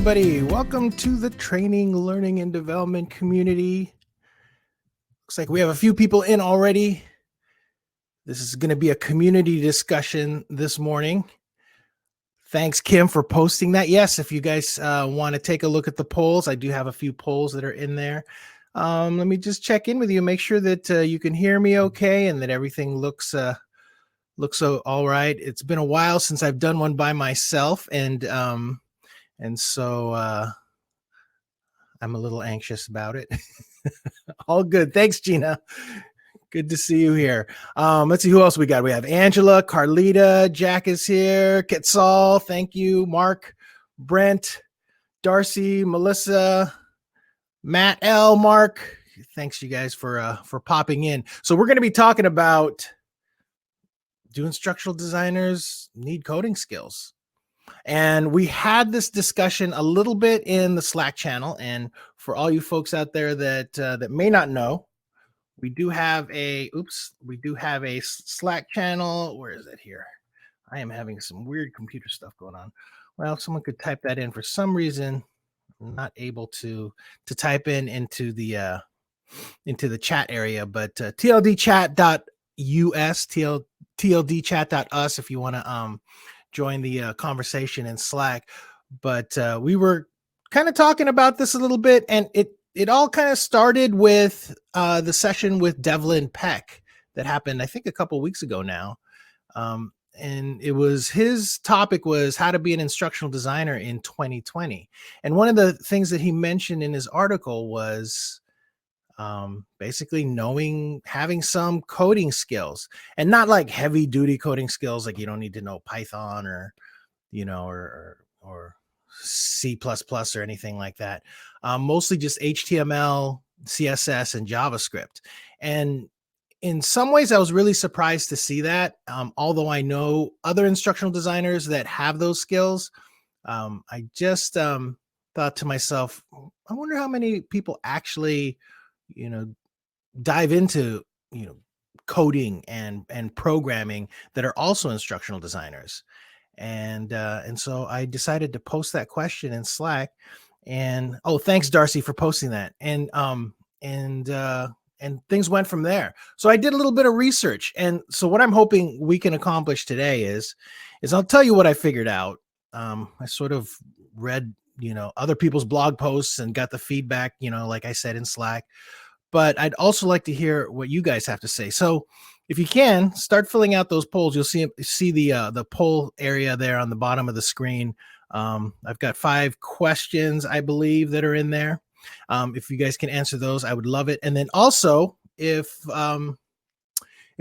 everybody. Welcome to the training, learning, and development community. Looks like we have a few people in already. This is going to be a community discussion this morning. Thanks, Kim, for posting that. Yes, if you guys want to take a look at the polls, I do have a few polls that are in there. Let me just check in with you, make sure that you can hear me okay and that everything looks all right. It's been a while since I've done one by myself, and so I'm a little anxious about it. All good. Thanks, Gina. Good to see you here. Let's see who else we got. We have Angela, Carlita, Jack is here, Quetzal, thank you, Mark, Brent, Darcy, Melissa, Matt L, Mark. Thanks you guys for popping in. So we're going to be talking about, do instructional designers need coding skills? And we had this discussion a little bit in the Slack channel. And for all you folks out there that may not know, we do have a Slack channel. Where is it here? I am having some weird computer stuff going on. Well, if someone could type that in. For some reason, I'm not able to type into the chat area, but tldchat.us, tldchat.us if you want to join the conversation in Slack. But we were kind of talking about this a little bit, and it all kind of started with the session with Devlin Peck that happened, I think, a couple weeks ago now. And it was, his topic was how to be an instructional designer in 2020. And one of the things that he mentioned in his article was basically having some coding skills, and not like heavy duty coding skills. Like you don't need to know Python or C++ or anything like that. Mostly just HTML, CSS, and JavaScript. And in some ways, I was really surprised to see that. Although I know other instructional designers that have those skills, I just thought to myself, I wonder how many people actually, dive into, coding and programming that are also instructional designers. And so I decided to post that question in Slack. And thanks, Darcy, for posting that. And things went from there. So I did a little bit of research. And so what I'm hoping we can accomplish today is I'll tell you what I figured out. I sort of read, other people's blog posts and got the feedback, like I said, in Slack. But I'd also like to hear what you guys have to say. So if you can, start filling out those polls. You'll see the poll area there on the bottom of the screen. I've got 5 questions, I believe, that are in there. If you guys can answer those, I would love it. And then also, if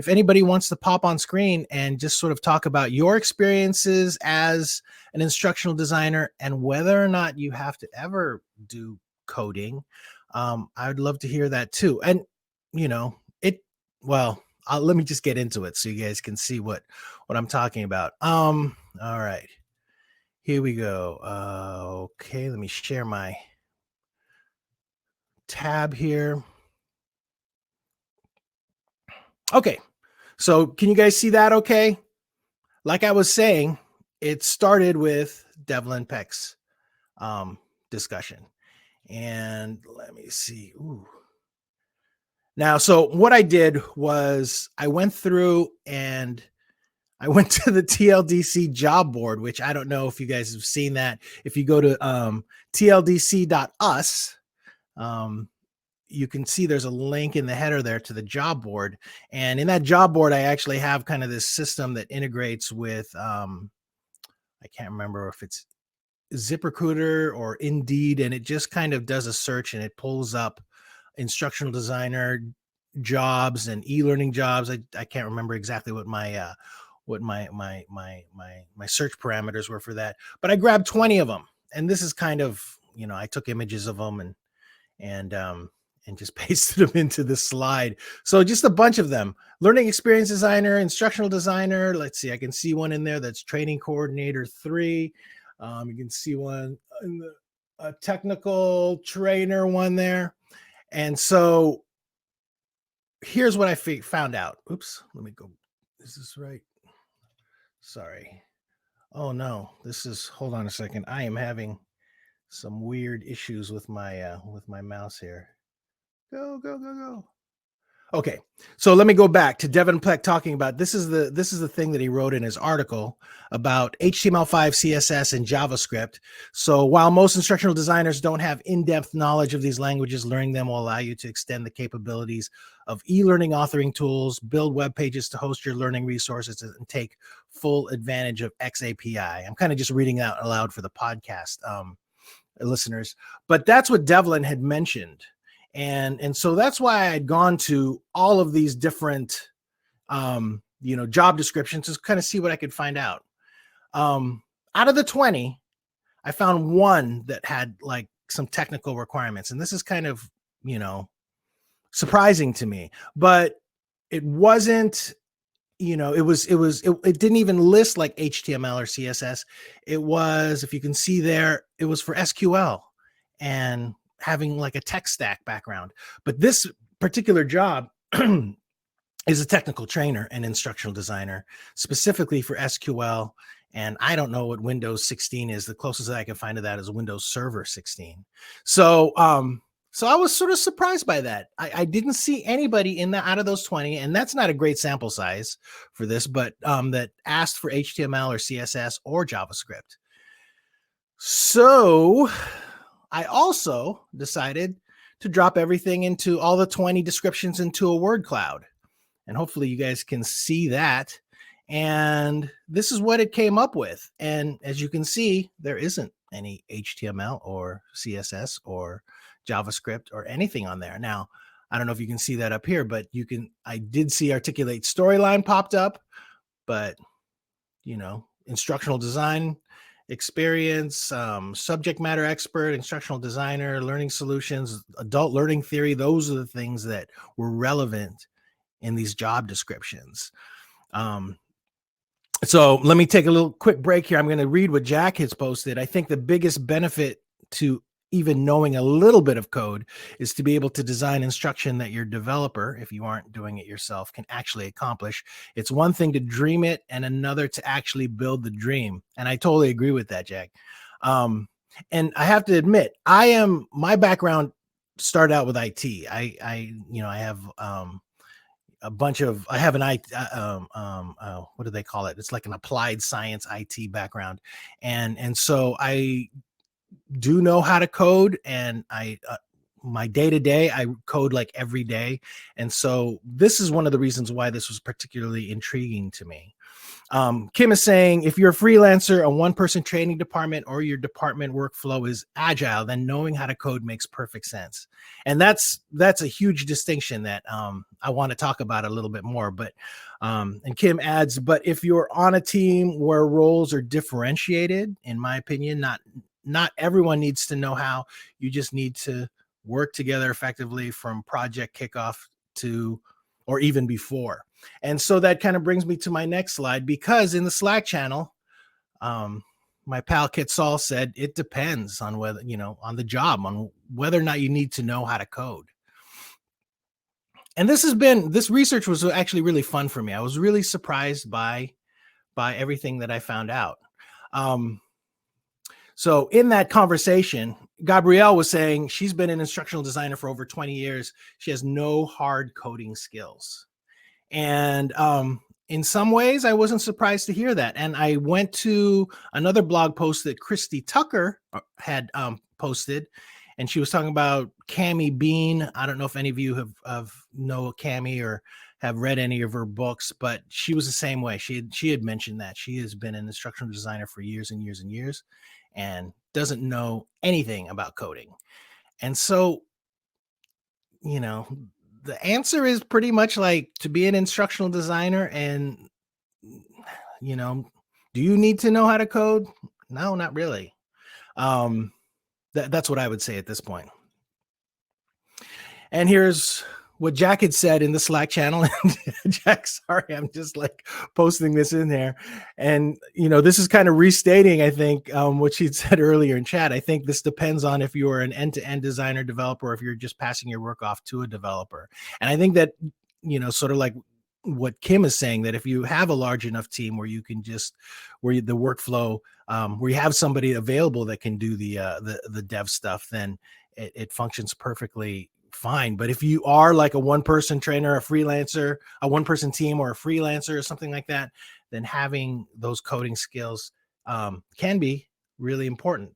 anybody wants to pop on screen and just sort of talk about your experiences as an instructional designer and whether or not you have to ever do coding, I would love to hear that too. And let me just get into it so you guys can see what I'm talking about. All right, here we go. Okay, let me share my tab here. Okay, so can you guys see that okay? Like I was saying, it started with Devlin Peck's discussion. And let me see. Ooh. Now, so what I did was I went through and I went to the TLDC job board, which I don't know if you guys have seen that. If you go to tldc.us, you can see there's a link in the header there to the job board. And in that job board, I actually have kind of this system that integrates with, I can't remember if it's ZipRecruiter or Indeed, and it just kind of does a search and it pulls up instructional designer jobs and e-learning jobs. I can't remember exactly what my search parameters were for that, but I grabbed 20 of them, and this is kind of, I took images of them and just pasted them into the slide. So just a bunch of them: learning experience designer, instructional designer. Let's see, I can see one in there that's training coordinator 3. You can see one in a technical trainer one there. And so here's what I found out. Oops, let me go. Is this right? Sorry. Oh no, hold on a second. I am having some weird issues with my mouse here. Go. Okay, so let me go back to Devin Pleck talking about this is the thing that he wrote in his article about HTML5, CSS, and JavaScript. So while most instructional designers don't have in-depth knowledge of these languages, learning them will allow you to extend the capabilities of e-learning authoring tools, build web pages to host your learning resources, and take full advantage of XAPI. I'm kind of just reading out aloud for the podcast listeners, but that's what Devlin had mentioned. And so that's why I'd gone to all of these different, job descriptions to kind of see what I could find out. Out of the 20, I found one that had like some technical requirements. And this is kind of, surprising to me, but it wasn't, it didn't even list like HTML or CSS. It was, if you can see there, it was for SQL and having like a tech stack background. But this particular job is a technical trainer and instructional designer specifically for SQL. And I don't know what Windows 16 is. The closest that I can find to that is Windows Server 16. So I was sort of surprised by that. I didn't see anybody in out of those 20, and that's not a great sample size for this, but that asked for HTML or CSS or JavaScript. So I also decided to drop everything into all the 20 descriptions into a word cloud. And hopefully you guys can see that. And this is what it came up with. And as you can see, there isn't any HTML or CSS or JavaScript or anything on there. Now, I don't know if you can see that up here, but I did see articulate storyline popped up, but instructional design experience, subject matter expert, instructional designer, learning solutions, adult learning theory. Those are the things that were relevant in these job descriptions. So let me take a little quick break here. I'm going to read what Jack has posted. I think the biggest benefit to even knowing a little bit of code is to be able to design instruction that your developer, if you aren't doing it yourself, can actually accomplish. It's one thing to dream it and another to actually build the dream. And I totally agree with that, Jack. And I have to admit, my background started out with IT. I have I have an what do they call it? It's like an applied science IT background. And so I do know how to code, and my day-to-day, I code like every day. And so this is one of the reasons why this was particularly intriguing to me. Kim is saying, if you're a freelancer, a one-person training department, or your department workflow is agile, then knowing how to code makes perfect sense. And that's a huge distinction that I want to talk about a little bit more. But and Kim adds, but if you're on a team where roles are differentiated, in my opinion, not everyone needs to know how. You just need to work together effectively from project kickoff to, or even before. And so that kind of brings me to my next slide, because in the Slack channel, my pal Kit Saul said, it depends on whether, on the job, on whether or not you need to know how to code. And this research was actually really fun for me. I was really surprised by everything that I found out. So in that conversation, Gabrielle was saying she's been an instructional designer for over 20 years. She has no hard coding skills. And in some ways, I wasn't surprised to hear that. And I went to another blog post that Christy Tucker had posted, and she was talking about Cami Bean. I don't know if any of you have know Cami or have read any of her books, but she was the same way. She had mentioned that she has been an instructional designer for years and years and years, and doesn't know anything about coding. And so, the answer is pretty much like, to be an instructional designer, and, do you need to know how to code? No, not really. That's what I would say at this point. And here's what Jack had said in the Slack channel. Jack, sorry, I'm just like posting this in there. And, this is kind of restating, I think, what she'd said earlier in chat. I think this depends on if you're an end-to-end designer developer, or if you're just passing your work off to a developer. And I think that, sort of like what Kim is saying, that if you have a large enough team where you can just the workflow, where you have somebody available that can do the dev stuff, then it functions perfectly fine. But if you are like a one-person trainer, a freelancer, a one-person team, or a freelancer or something like that, then having those coding skills can be really important.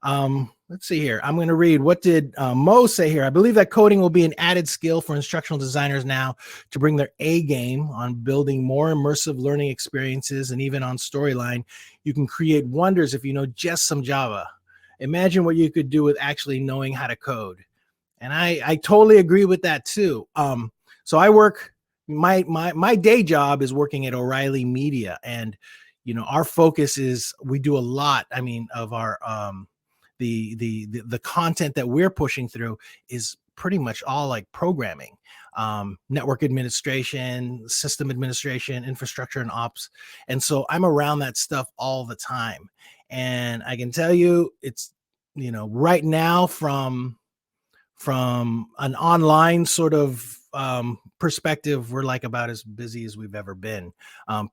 Let's see here. I'm going to read. What did Mo say here? I believe that coding will be an added skill for instructional designers now to bring their A game on building more immersive learning experiences, and even on storyline. You can create wonders if you know just some Java. Imagine what you could do with actually knowing how to code. And I totally agree with that too. So I work, my day job is working at O'Reilly Media, and our focus is, we do a lot, of our the content that we're pushing through is pretty much all like programming, network administration, system administration, infrastructure, and ops. And so I'm around that stuff all the time. And I can tell you, it's, right now, from an online sort of perspective, we're like about as busy as we've ever been.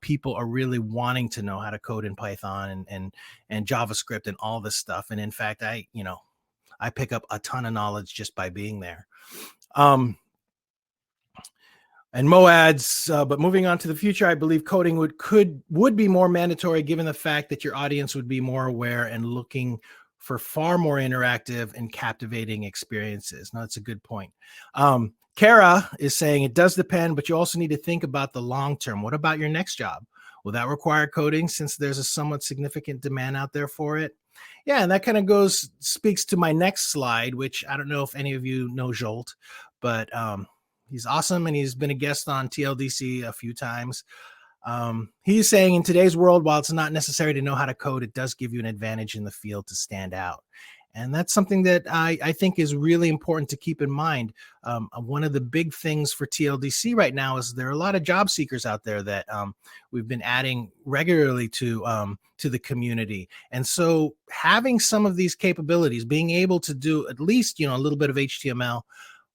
People are really wanting to know how to code in Python and JavaScript and all this stuff. And in fact, I pick up a ton of knowledge just by being there. And Mo adds, but moving on to the future, I believe coding would be more mandatory, given the fact that your audience would be more aware and looking for far more interactive and captivating experiences. Now, that's a good point. Kara is saying it does depend, but you also need to think about the long term. What about your next job? Will that require coding, since there's a somewhat significant demand out there for it? Yeah, and that kind of speaks to my next slide, which I don't know if any of you know Jolt, but he's awesome, and he's been a guest on TLDC a few times. He's saying, in today's world, while it's not necessary to know how to code, it does give you an advantage in the field to stand out. And that's something that I think is really important to keep in mind. One of the big things for TLDC right now is there are a lot of job seekers out there that we've been adding regularly to the community. And so having some of these capabilities, being able to do at least, a little bit of HTML,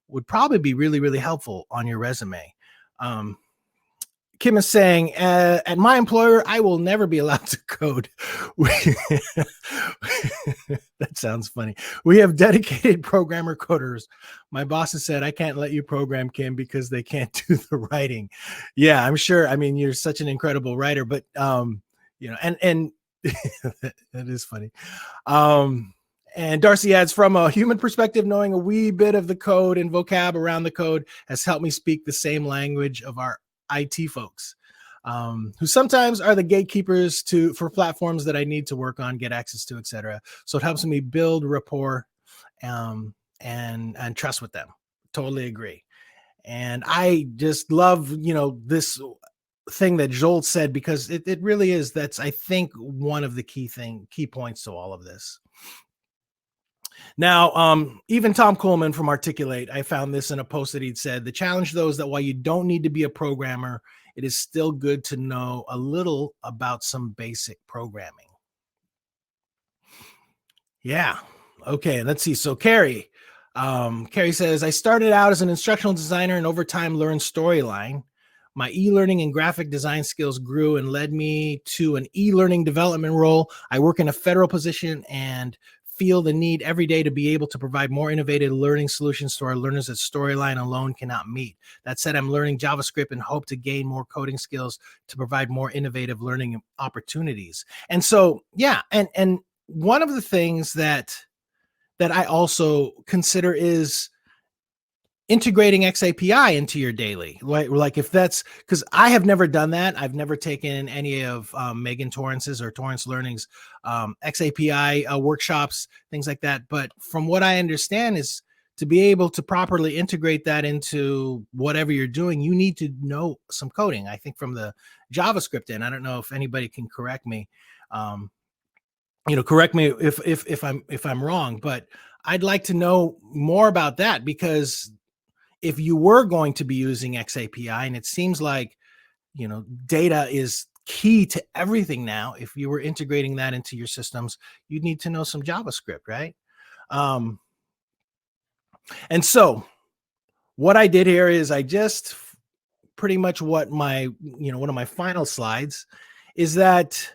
would probably be really, really helpful on your resume. Kim is saying, at my employer, I will never be allowed to code. That sounds funny. We have dedicated programmer coders. My boss has said, I can't let you program, Kim, because they can't do the writing. Yeah, I'm sure. You're such an incredible writer, but, and that is funny. And Darcy adds, from a human perspective, knowing a wee bit of the code and vocab around the code has helped me speak the same language of our IT folks, who sometimes are the gatekeepers for platforms that I need to work on, get access to, etc. So it helps me build rapport and trust with them. Totally agree. And I just love, this thing that Joel said, because it really is. That's, I think, one of the key points to all of this. Now, even Tom Coleman from Articulate, I found this in a post that he'd said, the challenge, though, is that while you don't need to be a programmer, it is still good to know a little about some basic programming. Yeah. Okay. Let's see. So Carrie says, I started out as an instructional designer and over time learned storyline. My e-learning and graphic design skills grew and led me to an e-learning development role. I work in a federal position and feel the need every day to be able to provide more innovative learning solutions to our learners that storyline alone cannot meet. That said, I'm learning JavaScript and hope to gain more coding skills to provide more innovative learning opportunities. And so, yeah, and one of the things that I also consider is integrating XAPI into your daily, like if that's, because I have never done that. I've never taken any of Megan Torrance's or Torrance Learning's XAPI workshops, things like that. But from what I understand is, to be able to properly integrate that into whatever you're doing, you need to know some coding. I think from the JavaScript end, I don't know if anybody can correct me. Correct me if I'm wrong, but I'd like to know more about that, because if you were going to be using XAPI, and it seems like, data is key to everything now. If you were integrating that into your systems, you'd need to know some JavaScript, right? And so what I did here is I just pretty much what my, one of my final slides is that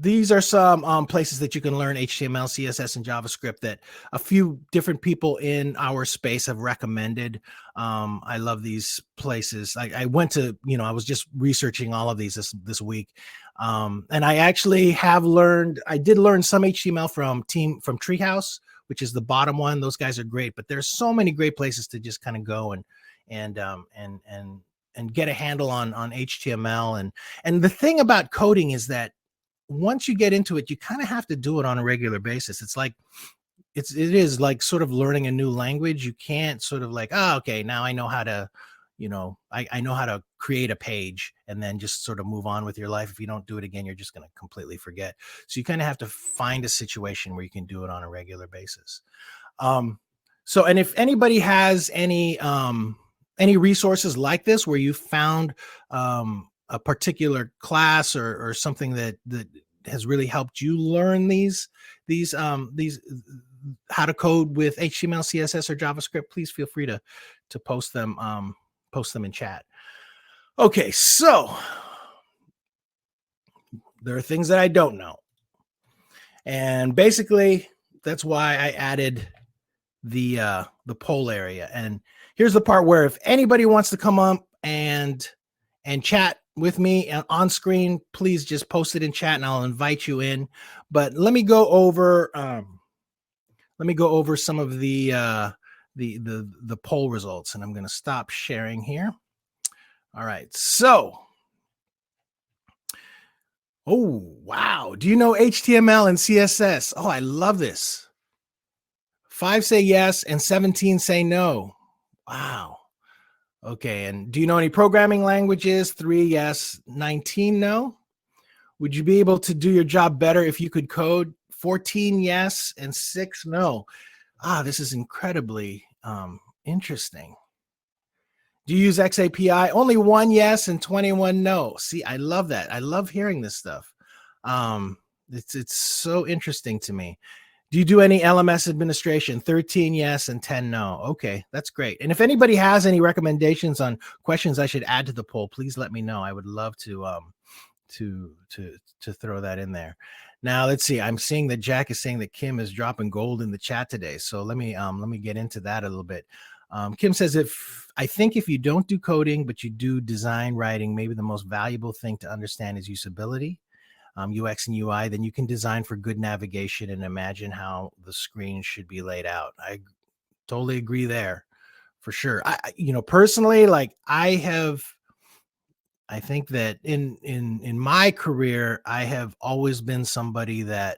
these are some places that you can learn HTML, CSS, and JavaScript that a few different people in our space have recommended. I love these places. I went to, I was just researching all of these this week. And I actually I did learn some HTML from Treehouse, which is the bottom one. Those guys are great, but there's so many great places to just kind of go and get a handle on HTML. And the thing about coding is that once you get into it, you kind of have to do it on a regular basis. It's like, it is like sort of learning a new language. You can't sort of like, oh, okay, now I know how to, I know how to create a page and then just sort of move on with your life. If you don't do it again, you're just going to completely forget. So you kind of have to find a situation where you can do it on a regular basis. So, and if anybody has any resources like this where you found, a particular class or something that has really helped you learn these how to code with HTML, CSS, or JavaScript, please feel free to post them in chat. Okay, so there are things that I don't know, and basically that's why I added the poll area. And here's the part where if anybody wants to come up and chat with me on screen, please just post it in chat and I'll invite you in. But let me go over some of the poll results, and I'm going to stop sharing here. All right. So, oh, wow. Do you know HTML and CSS? Oh, I love this. 5 say yes and 17 say no. Wow. Okay, and do you know any programming languages? 3 yes, 19 no. Would you be able to do your job better if you could code? 14 yes and 6 no. This is incredibly interesting. Do you use XAPI? Only 1 yes and 21 no. See, I love that. I love hearing this stuff. It's so interesting to me. Do you do any LMS administration? 13 yes and 10 no. Okay, that's great. And if anybody has any recommendations on questions I should add to the poll, please let me know. I would love to throw that in there. Now let's see. I'm seeing that Jack is saying that Kim is dropping gold in the chat today. So let me get into that a little bit. Kim says, I think if you don't do coding but you do design writing, maybe the most valuable thing to understand is usability. UX and UI, then you can design for good navigation and imagine how the screen should be laid out. I totally agree there, for sure. Personally, like I think that in my career, I have always been somebody that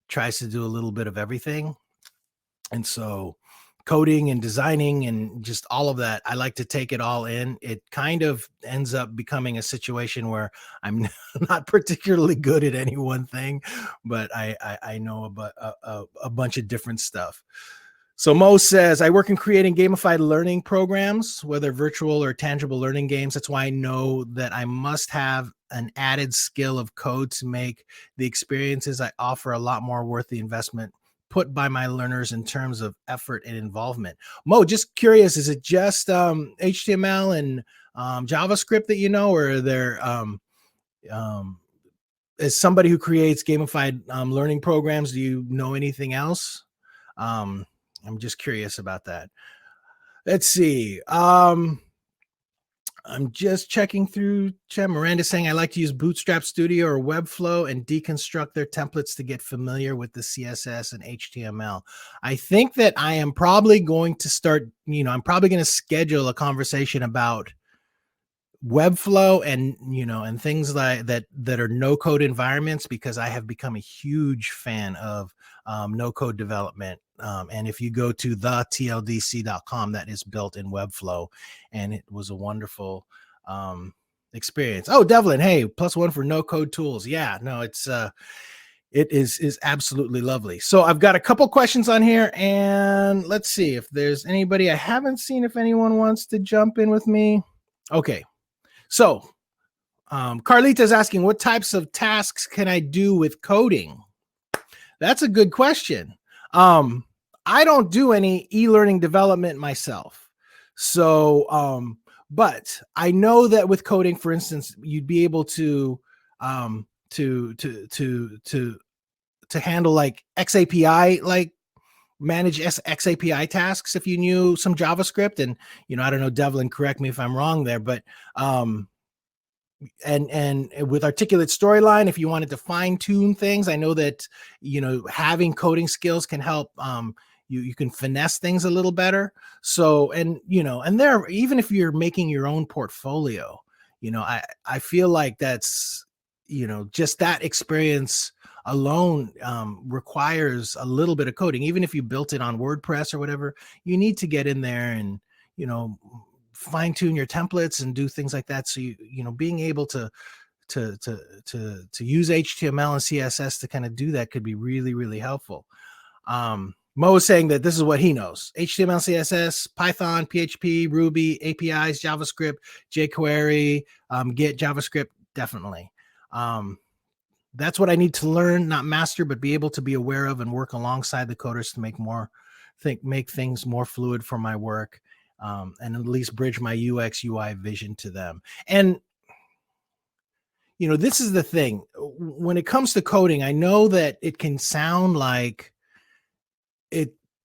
tries to do a little bit of everything. And so coding and designing and just all of that, I like to take it all in. It kind of ends up becoming a situation where I'm not particularly good at any one thing, but I know about a bunch of different stuff. So Mo says, I work in creating gamified learning programs, whether virtual or tangible learning games. That's why I know that I must have an added skill of code to make the experiences I offer a lot more worth the investment put by my learners in terms of effort and involvement. Mo, just curious, is it just HTML and JavaScript that you know, or are there as somebody who creates gamified learning programs, do you know anything else? I'm just curious about that. Let's see. I'm just checking through chat. Miranda saying, I like to use Bootstrap Studio or Webflow and deconstruct their templates to get familiar with the CSS and HTML. I think that I am probably going to start, I'm probably going to schedule a conversation about Webflow and, and things like that are no code environments, because I have become a huge fan of no code development. And if you go to tldc.com, that is built in Webflow, and it was a wonderful experience. Oh, Devlin, hey, +1 for no code tools. Yeah, no, it is absolutely lovely. So I've got a couple questions on here, and let's see if there's anybody I haven't seen, if anyone wants to jump in with me. Okay. So Carlita is asking, what types of tasks can I do with coding? That's a good question. I don't do any e-learning development myself. So But I know that with coding, for instance, you'd be able to um, to to to to to handle like XAPI, like manage XAPI tasks if you knew some JavaScript. And I don't know, Devlin, correct me if I'm wrong there, but um, and with articulate storyline, if you wanted to fine tune things, I know that having coding skills can help. You can finesse things a little better. So, and there, even if you're making your own portfolio, I feel like that's just that experience alone requires a little bit of coding. Even if you built it on WordPress or whatever, you need to get in there and you know fine tune your templates and do things like that. So being able to use HTML and CSS to kind of do that could be really, really helpful. Mo is saying that this is what he knows: HTML, CSS, Python, PHP, Ruby, APIs, JavaScript, jQuery, Git, JavaScript, definitely. That's what I need to learn, not master, but be able to be aware of and work alongside the coders to make things more fluid for my work. And at least bridge my UX UI vision to them. And this is the thing when it comes to coding. I know that it can sound like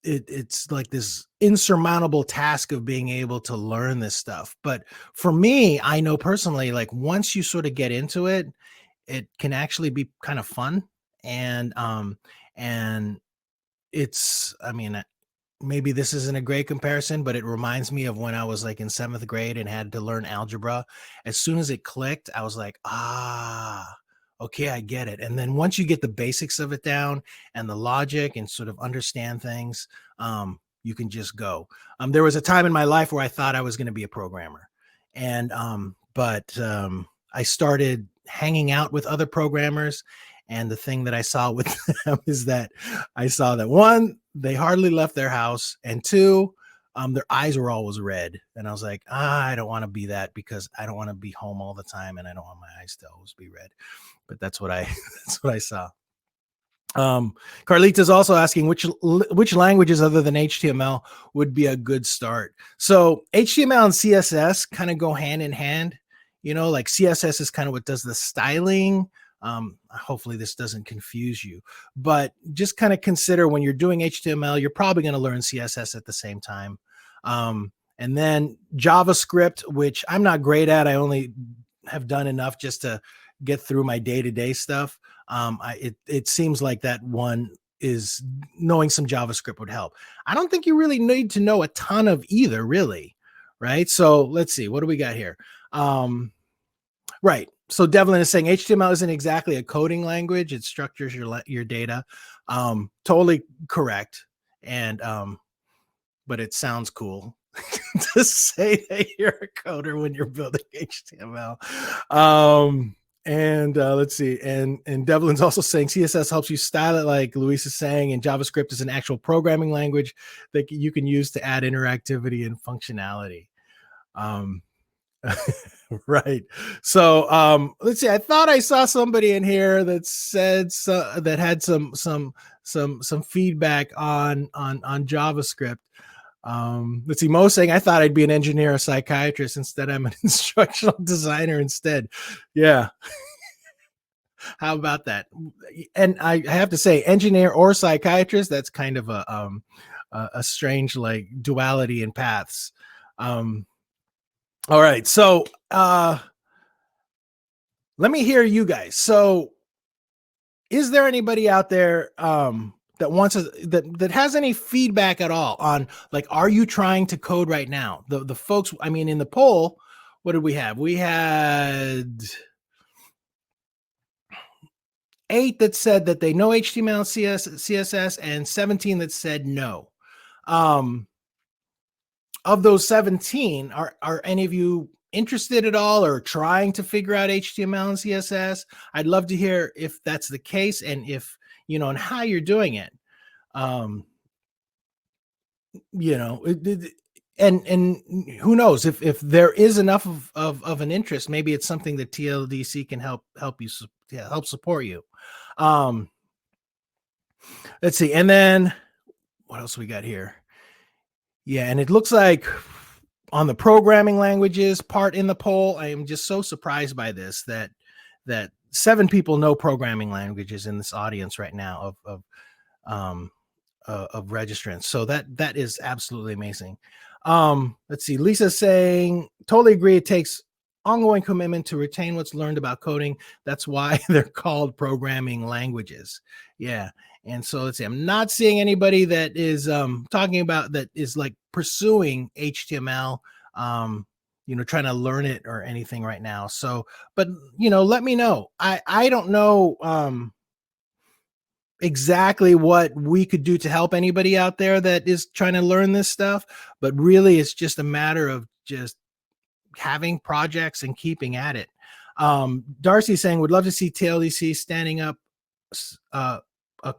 it's like this insurmountable task of being able to learn this stuff. But for me, I know personally, like once you sort of get into it, it can actually be kind of fun. And it's, I mean, maybe this isn't a great comparison, but it reminds me of when I was like in 7th grade and had to learn algebra. As soon as it clicked, I was like, okay, I get it. And then once you get the basics of it down and the logic and sort of understand things, you can just go. There was a time in my life where I thought I was going to be a programmer. And, but I started hanging out with other programmers. And the thing that I saw with them is that I saw that, one, they hardly left their house, and two, their eyes were always red. And I was like, I don't want to be that, because I don't want to be home all the time, and I don't want my eyes to always be red. But that's what I saw. Carlita's also asking which languages other than HTML would be a good start. So HTML and CSS kind of go hand in hand. Like CSS is kind of what does the styling. Hopefully this doesn't confuse you, but just kind of consider when you're doing HTML, you're probably going to learn CSS at the same time. And then JavaScript, which I'm not great at. I only have done enough just to get through my day-to-day stuff. It seems like that one is knowing some JavaScript would help. I don't think you really need to know a ton of either, really. Right. So let's see, what do we got here? Right. So Devlin is saying HTML isn't exactly a coding language. It structures your data. Totally correct. And, but it sounds cool to say that you're a coder when you're building HTML. Let's see. And Devlin's also saying CSS helps you style it, like Luis is saying, and JavaScript is an actual programming language that you can use to add interactivity and functionality. Right. So let's see. I thought I saw somebody in here that said that had some feedback on JavaScript. Let's see. Mo saying I thought I'd be an engineer or psychiatrist. Instead, I'm an instructional designer instead. Yeah. How about that? And I have to say, engineer or psychiatrist, that's kind of a strange like duality in paths. All right. So let me hear you guys. So is there anybody out there that wants that has any feedback at all on, like, are you trying to code right now? The folks, I mean, in the poll, what did we have? We had 8 that said that they know HTML, CSS, and 17 that said no. Of those 17, are any of you interested at all or trying to figure out HTML and CSS? I'd love to hear if that's the case, and if, and how you're doing it. And who knows if there is enough of an interest, maybe it's something that TLDC can help support you. Let's see. And then what else we got here? Yeah. And it looks like on the programming languages part in the poll. I am just so surprised by this that 7 people know programming languages in this audience right now of registrants. So that is absolutely amazing. Let's see. Lisa's saying, totally agree. It takes ongoing commitment to retain what's learned about coding. That's why they're called programming languages. Yeah. And so let's see. I'm not seeing anybody that is talking about that is like pursuing HTML, trying to learn it or anything right now. So, but let me know. I don't know exactly what we could do to help anybody out there that is trying to learn this stuff, but really it's just a matter of just having projects and keeping at it. Darcy saying, would love to see TLDC standing up a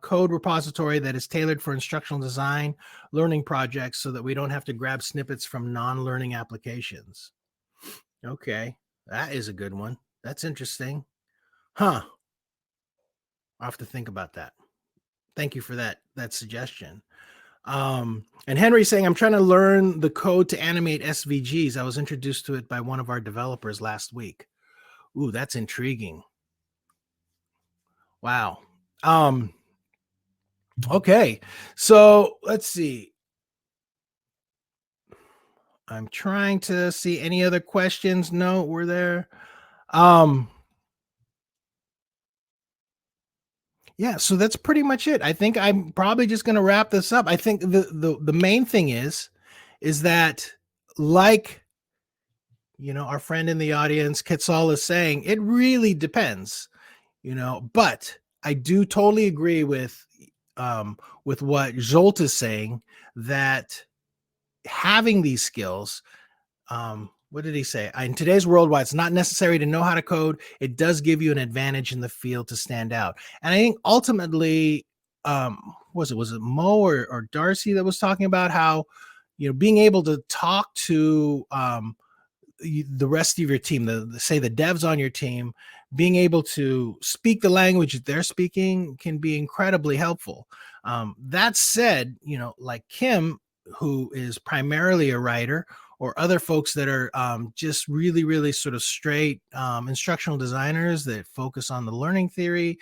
code repository that is tailored for instructional design learning projects so that we don't have to grab snippets from non-learning applications. Okay, that is a good one. That's interesting. I'll have to think about that. Thank you for that suggestion. And Henry saying, I'm trying to learn the code to animate SVGs. I was introduced to it by one of our developers last week. Ooh, that's intriguing. Wow. Okay. So let's see. I'm trying to see any other questions. No, were there? Yeah, so that's pretty much it. I think I'm probably just going to wrap this up. I think the main thing is that, like, our friend in the audience, Quetzal, is saying, it really depends, but I do totally agree with what Jolt is saying, that having these skills, what did he say? In today's world, why it's not necessary to know how to code, it does give you an advantage in the field to stand out. And I think ultimately, was it Mo or Darcy that was talking about how, being able to talk to the rest of your team, say the devs on your team, being able to speak the language that they're speaking can be incredibly helpful. That said, like Kim, who is primarily a writer, or other folks that are just really, really sort of straight instructional designers that focus on the learning theory,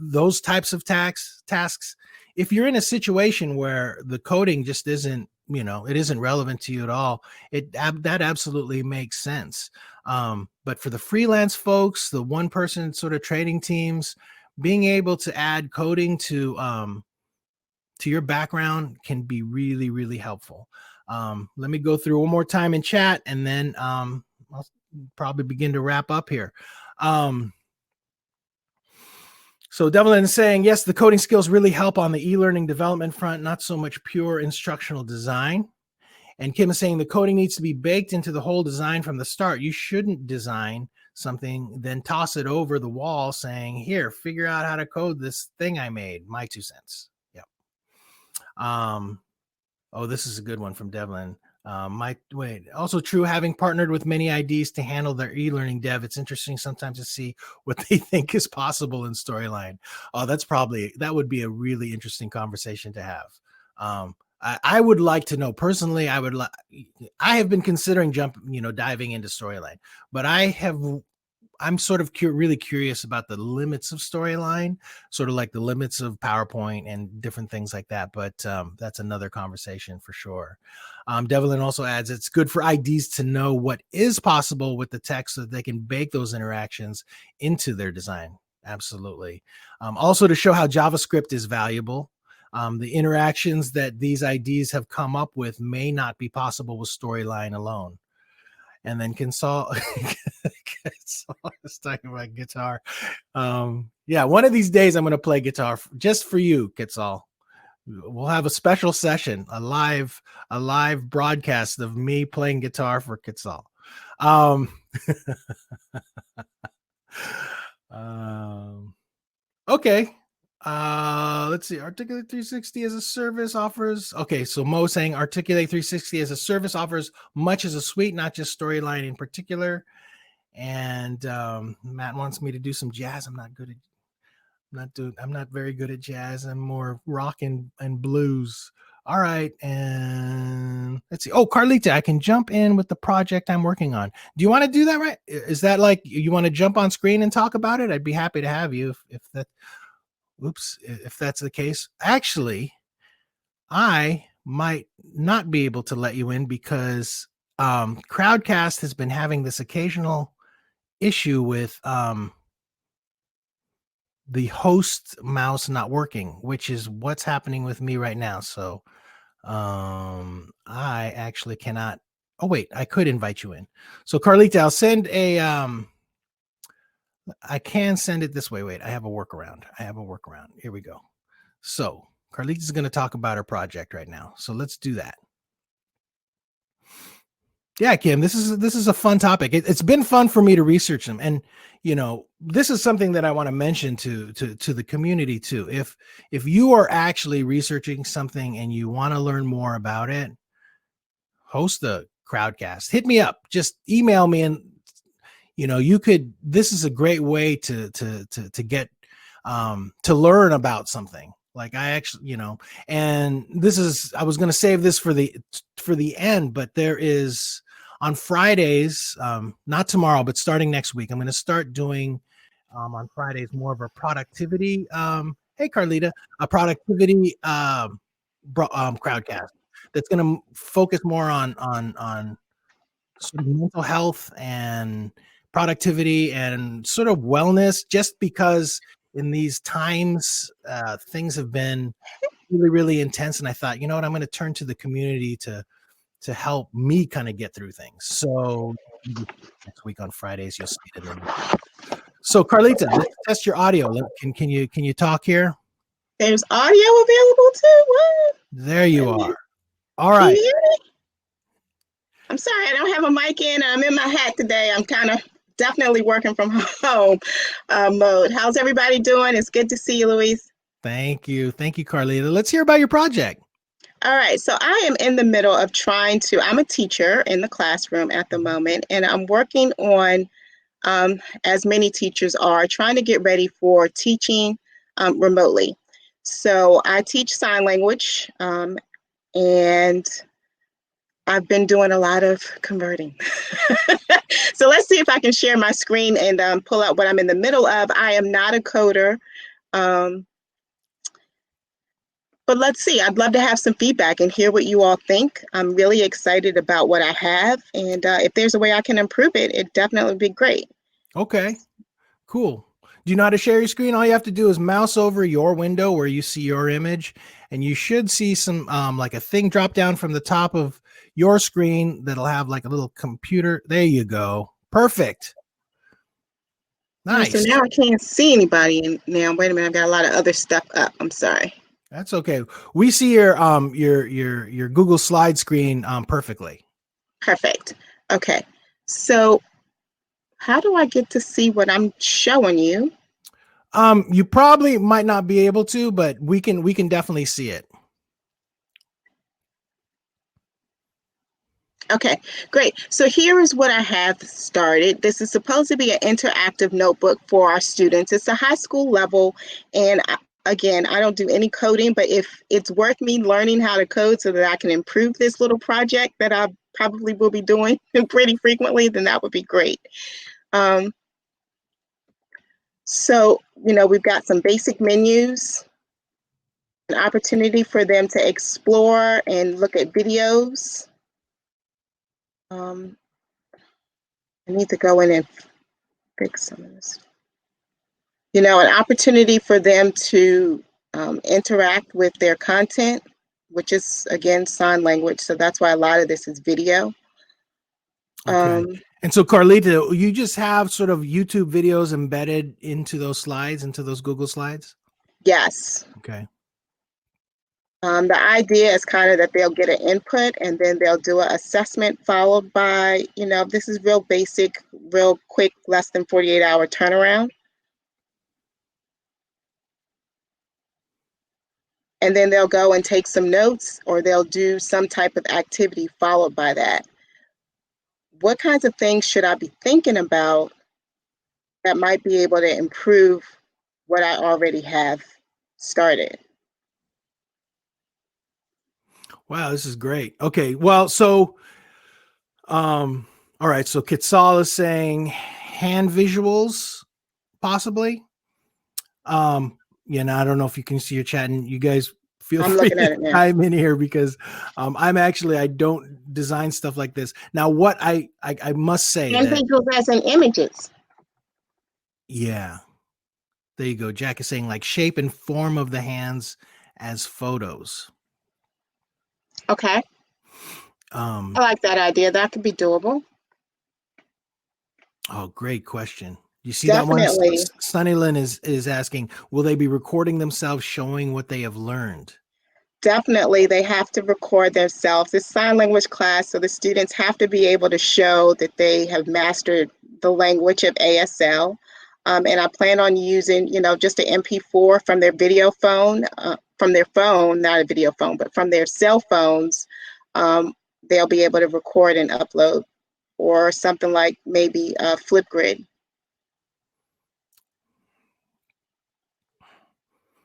those types of tasks. If you're in a situation where the coding just isn't, it isn't relevant to you at all, that absolutely makes sense. But for the freelance folks, the one person sort of trading teams, being able to add coding to your background can be really, really helpful. Let me go through one more time in chat, and then I'll probably begin to wrap up here. So Devlin is saying, yes, the coding skills really help on the e-learning development front, not so much pure instructional design. And Kim is saying the coding needs to be baked into the whole design from the start. You shouldn't design something, then toss it over the wall saying, here, figure out how to code this thing I made. My 2 cents. Yep. Oh, this is a good one from Devlin. Also true, having partnered with many IDs to handle their e-learning dev, it's interesting sometimes to see what they think is possible in Storyline. Oh, that would be a really interesting conversation to have. I would like to know personally. I have been considering diving into Storyline, but I'm sort of really curious about the limits of Storyline, sort of like the limits of PowerPoint and different things like that. But that's another conversation for sure. Devlin also adds, it's good for IDs to know what is possible with the text so that they can bake those interactions into their design. Absolutely. Also to show how JavaScript is valuable. The interactions that these IDs have come up with may not be possible with Storyline alone. And then Quetzal is talking about guitar. Yeah, one of these days I'm going to play guitar just for you, Quetzal. We'll have a special session, a live broadcast of me playing guitar for Quetzal. Okay. Let's see. Articulate 360 as a service offers. Okay, so Mo saying Articulate 360 as a service offers much as a suite, not just Storyline in particular. And Matt wants me to do some jazz. I'm not very good at jazz. I'm more rock and blues. All right, and let's see. Oh, Carlita, I can jump in with the project I'm working on. Do you want to do that? Right? Is that like you want to jump on screen and talk about it? I'd be happy to have you if that. Oops, if that's the case. Actually, I might not be able to let you in because Crowdcast has been having this occasional issue with the host mouse not working, which is what's happening with me right now. So I actually cannot. Oh wait, I could invite you in. So Carlita, I'll send a I can send it this way. Wait, I have a workaround. Here we go. So Carlita's going to talk about her project right now. So let's do that. Yeah, Kim, this is a fun topic. It's been fun for me to research them, and this is something that I want to mention to the community too. If you are actually researching something and you want to learn more about it, host the Crowdcast. Hit me up. Just email me, and you could. This is a great way to get to learn about something. Like I actually, and this is. I was going to save this for the end, but there is. On Fridays, not tomorrow, but starting next week, I'm going to start doing on Fridays more of a productivity. Hey, Carlita, a productivity crowdcast that's going to focus more on sort of mental health and productivity and sort of wellness. Just because in these times things have been really, really intense, and I thought, you know what, I'm going to turn to the community to help me kind of get through things. So next week on Fridays, you'll see it in the. So Carlita, let's test your audio. Can you talk here? There's audio available too. What? There you are. All Can right. you hear me? I'm sorry, I don't have a mic in. I'm in my hat today. I'm kind of definitely working from home mode. How's everybody doing? It's good to see you, Louise. Thank you, Carlita. Let's hear about your project. All right, so I am in the middle of I'm a teacher in the classroom at the moment, and I'm working on, as many teachers are, trying to get ready for teaching remotely. So I teach sign language, and I've been doing a lot of converting. So let's see if I can share my screen and pull out what I'm in the middle of. I am not a coder. But let's see, I'd love to have some feedback and hear what you all think. I'm really excited about what I have. And if there's a way I can improve it, it'd definitely be great. Okay, cool. Do you know how to share your screen? All you have to do is mouse over your window where you see your image, and you should see some like a thing drop down from the top of your screen that'll have like a little computer. There you go. Perfect. Nice. So now I can't see anybody. Now, wait a minute, I've got a lot of other stuff up. I'm sorry. That's okay. We see your Google slide screen perfectly. Perfect. Okay. So how do I get to see what I'm showing you? You probably might not be able to, but we can definitely see it. Okay, great. So here is what I have started. This is supposed to be an interactive notebook for our students. It's a high school level, and again, I don't do any coding, but if it's worth me learning how to code so that I can improve this little project that I probably will be doing pretty frequently, then that would be great. So, we've got some basic menus, an opportunity for them to explore and look at videos. I need to go in and fix some of this. An opportunity for them to interact with their content, which is, again, sign language. So that's why a lot of this is video. Okay. And so, Carlita, you just have sort of YouTube videos embedded into those slides, into those Google slides? Yes. Okay. The idea is kind of that they'll get an input and then they'll do an assessment followed by, this is real basic, real quick, less than 48-hour turnaround. And then they'll go and take some notes, or they'll do some type of activity followed by that. What kinds of things should I be thinking about that might be able to improve what I already have started? Wow, this is great. Okay, well, so all right, so Kitsal is saying hand visuals, possibly. I don't know if you can see your chat, and you guys feel I'm free looking at to it now. chime in here because I don't design stuff like this. Now, what I must say And that, visuals as in images. yeah, there you go. Jack is saying like shape and form of the hands as photos. Okay. Um, I like that idea. That could be doable. oh, great question. You see that one? Definitely. Sunnylin is asking, will they be recording themselves showing what they have learned? Definitely, they have to record themselves. It's sign language class, so the students have to be able to show that they have mastered the language of ASL. And I plan on using, just an MP4 from their video phone, from their phone, not a video phone, but from their cell phones. They'll be able to record and upload, or something like maybe Flipgrid.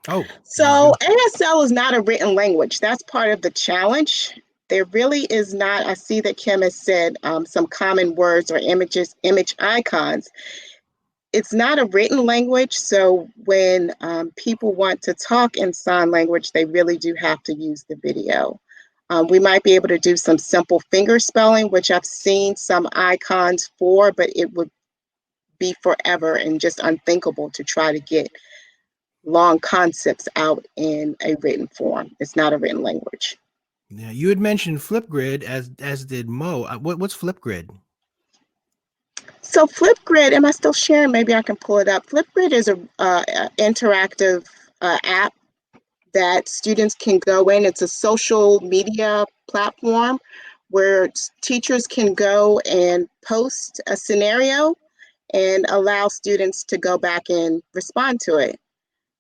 Oh, So ASL is not a written language. That's part of the challenge. There really is not. I see that Kim has said some common words or images, image icons. It's not a written language. So when people want to talk in sign language, they really do have to use the video. We might be able to do some simple finger spelling, which I've seen some icons for, but it would be forever and just unthinkable to try to get long concepts out in a written form. It's not a written language. yeah, you had mentioned Flipgrid as did Mo. What's Flipgrid? So Flipgrid, am I still sharing? Maybe I can pull it up. Flipgrid is a interactive app that students can go in. It's a social media platform where teachers can go and post a scenario and allow students to go back and respond to it.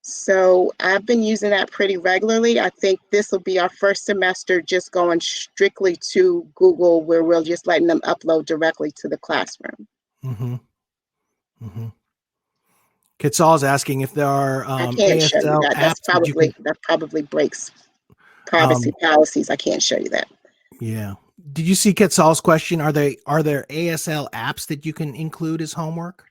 So I've been using that pretty regularly. I think this will be our first semester just going strictly to Google, where we're just letting them upload directly to the classroom. Mm-hmm. Mm-hmm. Kitsal's asking if there are I can't show you ASL that. apps that you can. That probably breaks privacy Um, policies. I can't show you that. yeah. Did you see Kitsal's question? Are there ASL apps that you can include as homework?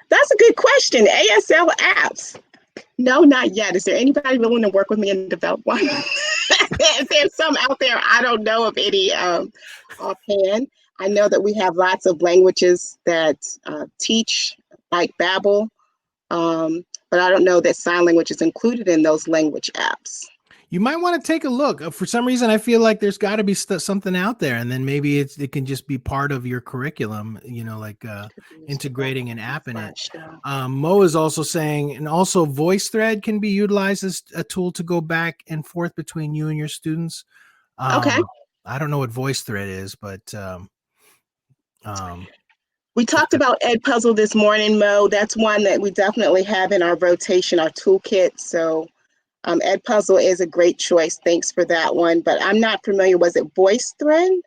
That's a good question. ASL apps. No, not yet. Is there anybody willing to work with me and develop one? If there's some out there, I don't know of any offhand. I know that we have lots of languages that teach, like Babbel, but I don't know that sign language is included in those language apps. You might want to take a look. For some reason, I feel like there's got to be something out there, and then maybe it can just be part of your curriculum. Like integrating an app in it. Mo is also saying, and also VoiceThread can be utilized as a tool to go back and forth between you and your students. Okay. I don't know what VoiceThread is, but we talked about Edpuzzle this morning, Mo. That's one that we definitely have in our rotation, our toolkit. So Edpuzzle is a great choice. Thanks for that one. But I'm not familiar. Was it VoiceThread?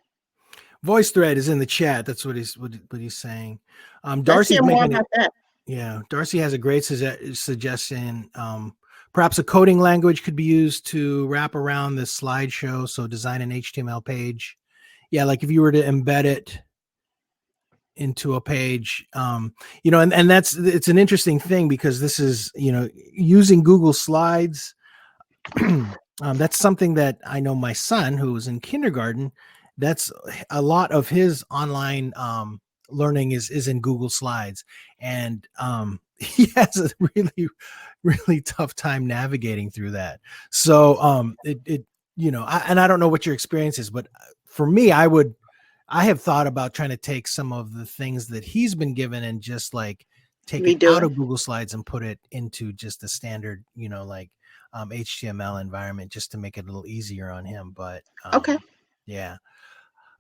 VoiceThread is in the chat. That's what he's saying. Let's Darcy's hear more making about that. Yeah, Darcy has a great suggestion. Perhaps a coding language could be used to wrap around this slideshow. So design an HTML page. Yeah, like if you were to embed it into a page, and it's an interesting thing because this is, using Google Slides. That's something that I know my son, who was in kindergarten, that's a lot of his online learning is in Google Slides, and he has a really, really tough time navigating through that. So I don't know what your experience is, but for me, I have thought about trying to take some of the things that he's been given and just like take it out of Google Slides and put it into just a standard, HTML environment just to make it a little easier on him. But okay. Yeah.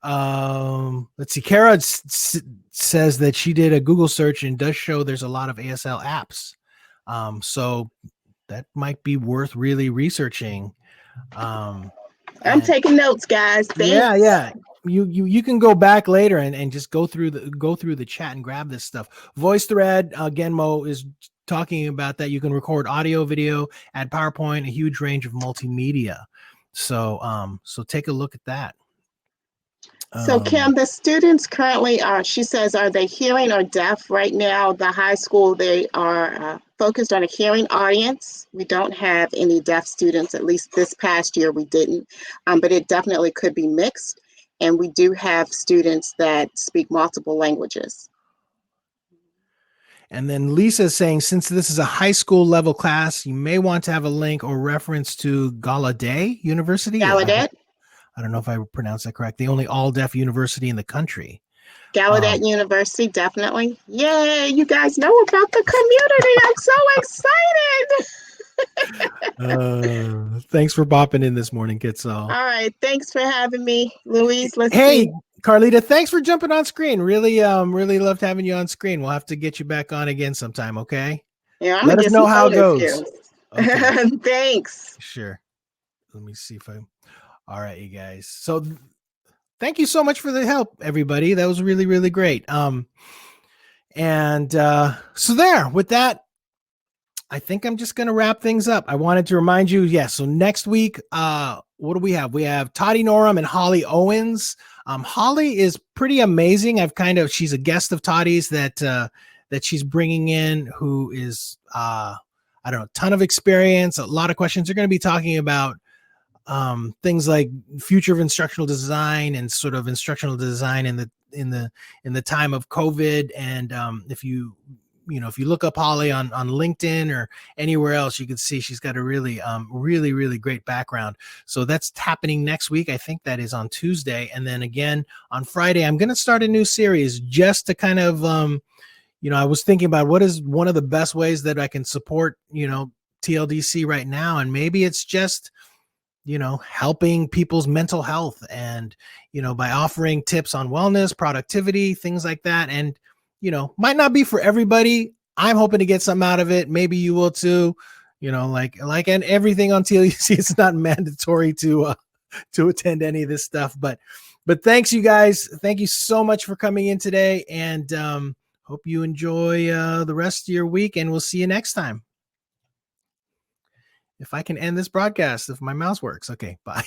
Let's see. Kara says that she did a Google search and does show there's a lot of ASL apps. So that might be worth really researching. I'm taking notes, guys. Thanks. Yeah. You can go back later and just go through the chat and grab this stuff. VoiceThread, again, Mo is talking about that. You can record audio, video, add PowerPoint, a huge range of multimedia. So take a look at that. So Kim, the students currently are, she says, are they hearing or deaf right now? The high school, they are focused on a hearing audience. We don't have any deaf students, at least this past year we didn't, but it definitely could be mixed. And we do have students that speak multiple languages. And then Lisa's saying, since this is a high school level class, you may want to have a link or reference to Gallaudet University. Gallaudet? I don't know if I pronounced that correct. The only all deaf university in the country. Gallaudet University, definitely. Yay, you guys know about the community. I'm so excited. Thanks for popping in this morning, Kitso. All right, thanks for having me, Louise. Let's Hey, see. Carlita, thanks for jumping on screen. Really loved having you on screen. We'll have to get you back on again sometime, okay? Yeah, I'm Let gonna us get know some how it photos goes. Okay. Thanks. Sure. Let me see if I. All right, you guys. So thank you so much for the help, everybody. That was really, really great. So there, with that, I think I'm just going to wrap things up. I wanted to remind you, yes. So next week, what do we have? We have Toddy Norum and Holly Owens. Holly is pretty amazing. She's a guest of Toddy's that she's bringing in, who is, I don't know, a ton of experience, a lot of questions. They're going to be talking about things like future of instructional design and sort of instructional design in the time of COVID. And if you look up Holly on LinkedIn or anywhere else, you can see she's got a really, really great background. So that's happening next week. I think that is on Tuesday. And then again, on Friday, I'm going to start a new series just to kind of, I was thinking about what is one of the best ways that I can support, TLDC right now. And maybe it's just, helping people's mental health and, by offering tips on wellness, productivity, things like that. And, might not be for everybody. I'm hoping to get something out of it. Maybe you will too, and everything on TLDC, it's not mandatory to attend any of this stuff, but thanks you guys. Thank you so much for coming in today, and hope you enjoy the rest of your week, and we'll see you next time. If I can end this broadcast, if my mouse works. Okay, bye.